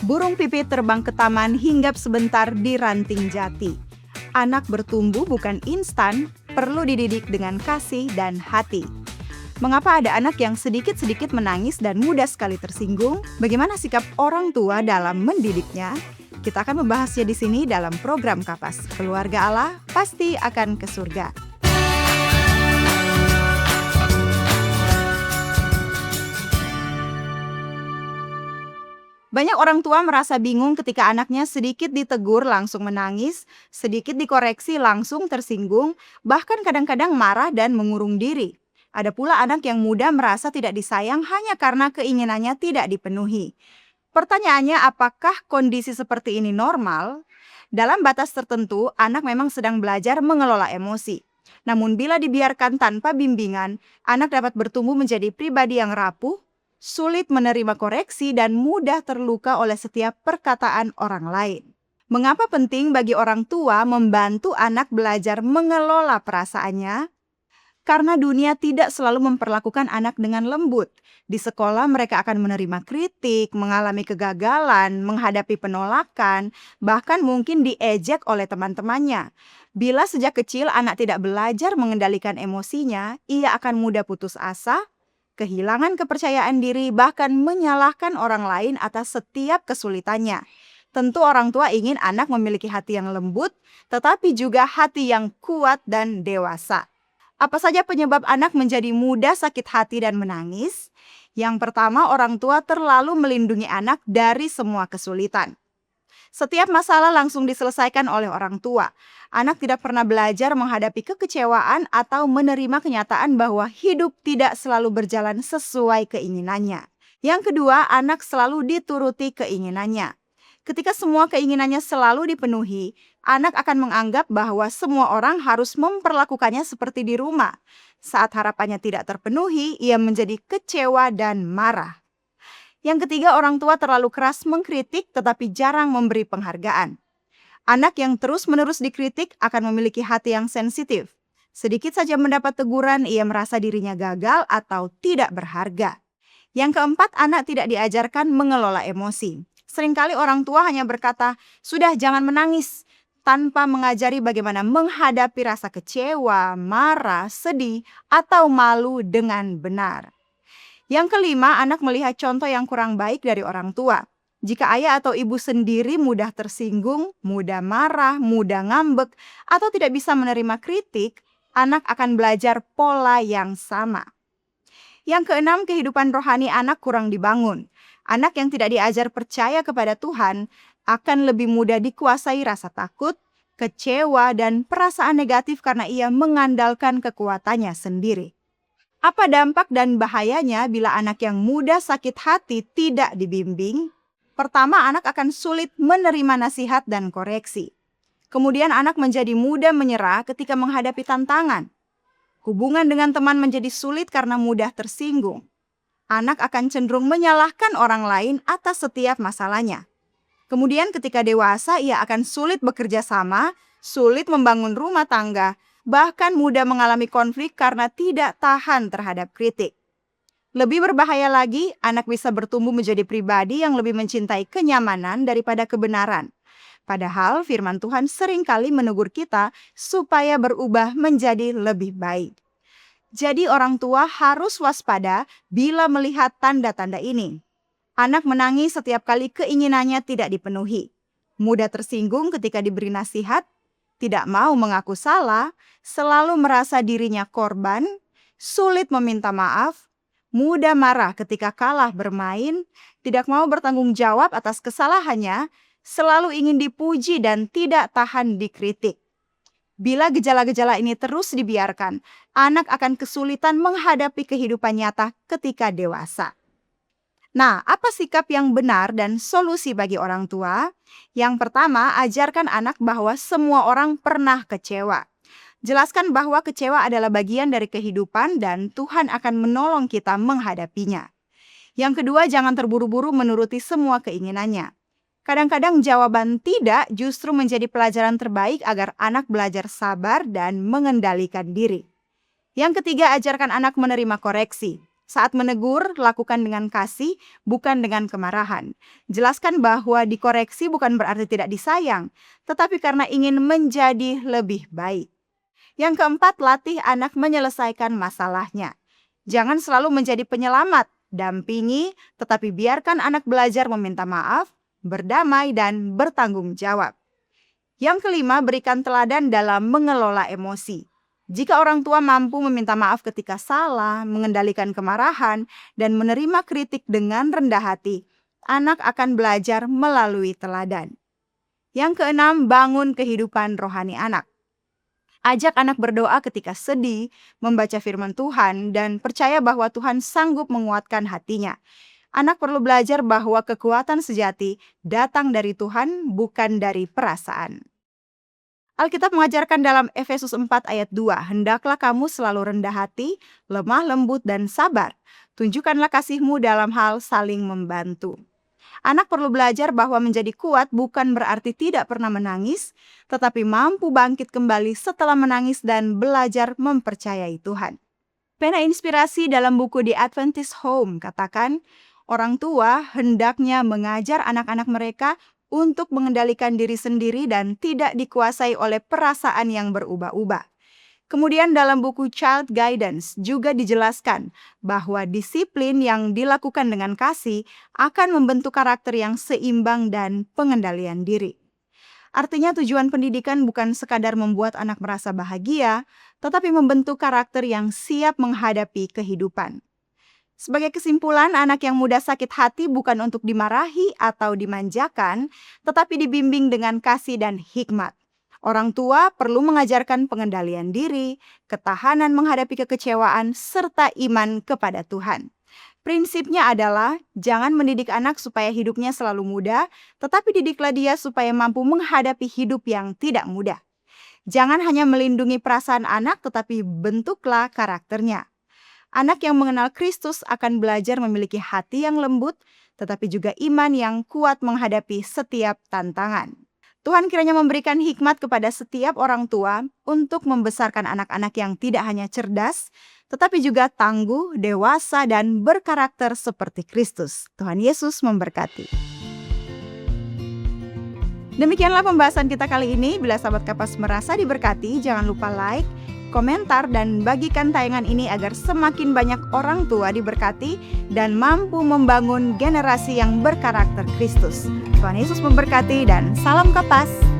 Burung pipit terbang ke taman hinggap sebentar di ranting jati. Anak bertumbuh bukan instan, perlu dididik dengan kasih dan hati. Mengapa ada anak yang sedikit-sedikit menangis dan mudah sekali tersinggung? Bagaimana sikap orang tua dalam mendidiknya? Kita akan membahasnya di sini dalam program Kapas. Keluarga Allah pasti akan ke surga. Banyak orang tua merasa bingung ketika anaknya sedikit ditegur langsung menangis, sedikit dikoreksi langsung tersinggung, bahkan kadang-kadang marah dan mengurung diri. Ada pula anak yang mudah merasa tidak disayang hanya karena keinginannya tidak dipenuhi. Pertanyaannya, apakah kondisi seperti ini normal? Dalam batas tertentu, anak memang sedang belajar mengelola emosi. Namun bila dibiarkan tanpa bimbingan, anak dapat bertumbuh menjadi pribadi yang rapuh, sulit menerima koreksi, dan mudah terluka oleh setiap perkataan orang lain. Mengapa penting bagi orang tua membantu anak belajar mengelola perasaannya? Karena dunia tidak selalu memperlakukan anak dengan lembut. Di sekolah mereka akan menerima kritik, mengalami kegagalan, menghadapi penolakan, bahkan mungkin diejek oleh teman-temannya. Bila sejak kecil anak tidak belajar mengendalikan emosinya, ia akan mudah putus asa, kehilangan kepercayaan diri, bahkan menyalahkan orang lain atas setiap kesulitannya. Tentu orang tua ingin anak memiliki hati yang lembut, tetapi juga hati yang kuat dan dewasa. Apa saja penyebab anak menjadi mudah sakit hati dan menangis? Yang pertama, orang tua terlalu melindungi anak dari semua kesulitan. Setiap masalah langsung diselesaikan oleh orang tua. Anak tidak pernah belajar menghadapi kekecewaan atau menerima kenyataan bahwa hidup tidak selalu berjalan sesuai keinginannya. Yang kedua, anak selalu dituruti keinginannya. Ketika semua keinginannya selalu dipenuhi, anak akan menganggap bahwa semua orang harus memperlakukannya seperti di rumah. Saat harapannya tidak terpenuhi, ia menjadi kecewa dan marah. Yang ketiga, orang tua terlalu keras mengkritik tetapi jarang memberi penghargaan. Anak yang terus-menerus dikritik akan memiliki hati yang sensitif. Sedikit saja mendapat teguran, ia merasa dirinya gagal atau tidak berharga. Yang keempat, anak tidak diajarkan mengelola emosi. Seringkali orang tua hanya berkata, "Sudah, jangan menangis," tanpa mengajari bagaimana menghadapi rasa kecewa, marah, sedih, atau malu dengan benar. Yang kelima, anak melihat contoh yang kurang baik dari orang tua. Jika ayah atau ibu sendiri mudah tersinggung, mudah marah, mudah ngambek, atau tidak bisa menerima kritik, anak akan belajar pola yang sama. Yang keenam, kehidupan rohani anak kurang dibangun. Anak yang tidak diajar percaya kepada Tuhan akan lebih mudah dikuasai rasa takut, kecewa, dan perasaan negatif karena ia mengandalkan kekuatannya sendiri. Apa dampak dan bahayanya bila anak yang mudah sakit hati tidak dibimbing? Pertama, anak akan sulit menerima nasihat dan koreksi. Kemudian anak menjadi mudah menyerah ketika menghadapi tantangan. Hubungan dengan teman menjadi sulit karena mudah tersinggung. Anak akan cenderung menyalahkan orang lain atas setiap masalahnya. Kemudian ketika dewasa, ia akan sulit bekerja sama, sulit membangun rumah tangga, bahkan mudah mengalami konflik karena tidak tahan terhadap kritik. Lebih berbahaya lagi, anak bisa bertumbuh menjadi pribadi yang lebih mencintai kenyamanan daripada kebenaran. Padahal firman Tuhan seringkali menegur kita supaya berubah menjadi lebih baik. Jadi orang tua harus waspada bila melihat tanda-tanda ini. Anak menangis setiap kali keinginannya tidak dipenuhi. Mudah tersinggung ketika diberi nasihat, tidak mau mengaku salah, selalu merasa dirinya korban, sulit meminta maaf, mudah marah ketika kalah bermain, tidak mau bertanggung jawab atas kesalahannya, selalu ingin dipuji dan tidak tahan dikritik. Bila gejala-gejala ini terus dibiarkan, anak akan kesulitan menghadapi kehidupan nyata ketika dewasa. Nah, apa sikap yang benar dan solusi bagi orang tua? Yang pertama, ajarkan anak bahwa semua orang pernah kecewa. Jelaskan bahwa kecewa adalah bagian dari kehidupan dan Tuhan akan menolong kita menghadapinya. Yang kedua, jangan terburu-buru menuruti semua keinginannya. Kadang-kadang jawaban tidak justru menjadi pelajaran terbaik agar anak belajar sabar dan mengendalikan diri. Yang ketiga, ajarkan anak menerima koreksi. Saat menegur, lakukan dengan kasih, bukan dengan kemarahan. Jelaskan bahwa dikoreksi bukan berarti tidak disayang, tetapi karena ingin menjadi lebih baik. Yang keempat, latih anak menyelesaikan masalahnya. Jangan selalu menjadi penyelamat, dampingi, tetapi biarkan anak belajar meminta maaf, berdamai, dan bertanggung jawab. Yang kelima, berikan teladan dalam mengelola emosi. Jika orang tua mampu meminta maaf ketika salah, mengendalikan kemarahan, dan menerima kritik dengan rendah hati, anak akan belajar melalui teladan. Yang keenam, bangun kehidupan rohani anak. Ajak anak berdoa ketika sedih, membaca firman Tuhan, dan percaya bahwa Tuhan sanggup menguatkan hatinya. Anak perlu belajar bahwa kekuatan sejati datang dari Tuhan, bukan dari perasaan. Alkitab mengajarkan dalam Efesus 4 ayat 2, hendaklah kamu selalu rendah hati, lemah lembut dan sabar. Tunjukkanlah kasihmu dalam hal saling membantu. Anak perlu belajar bahwa menjadi kuat bukan berarti tidak pernah menangis, tetapi mampu bangkit kembali setelah menangis dan belajar mempercayai Tuhan. Pena inspirasi dalam buku The Adventist Home katakan, orang tua hendaknya mengajar anak-anak mereka untuk mengendalikan diri sendiri dan tidak dikuasai oleh perasaan yang berubah-ubah. Kemudian dalam buku Child Guidance juga dijelaskan bahwa disiplin yang dilakukan dengan kasih akan membentuk karakter yang seimbang dan pengendalian diri. Artinya tujuan pendidikan bukan sekadar membuat anak merasa bahagia, tetapi membentuk karakter yang siap menghadapi kehidupan. Sebagai kesimpulan, anak yang mudah sakit hati bukan untuk dimarahi atau dimanjakan, tetapi dibimbing dengan kasih dan hikmat. Orang tua perlu mengajarkan pengendalian diri, ketahanan menghadapi kekecewaan, serta iman kepada Tuhan. Prinsipnya adalah jangan mendidik anak supaya hidupnya selalu mudah, tetapi didiklah dia supaya mampu menghadapi hidup yang tidak mudah. Jangan hanya melindungi perasaan anak, tetapi bentuklah karakternya. Anak yang mengenal Kristus akan belajar memiliki hati yang lembut, tetapi juga iman yang kuat menghadapi setiap tantangan. Tuhan kiranya memberikan hikmat kepada setiap orang tua untuk membesarkan anak-anak yang tidak hanya cerdas, tetapi juga tangguh, dewasa, dan berkarakter seperti Kristus. Tuhan Yesus memberkati. Demikianlah pembahasan kita kali ini. Bila sahabat Kapas merasa diberkati, jangan lupa like, komentar, dan bagikan tayangan ini agar semakin banyak orang tua diberkati dan mampu membangun generasi yang berkarakter Kristus. Tuhan Yesus memberkati dan salam Kapas.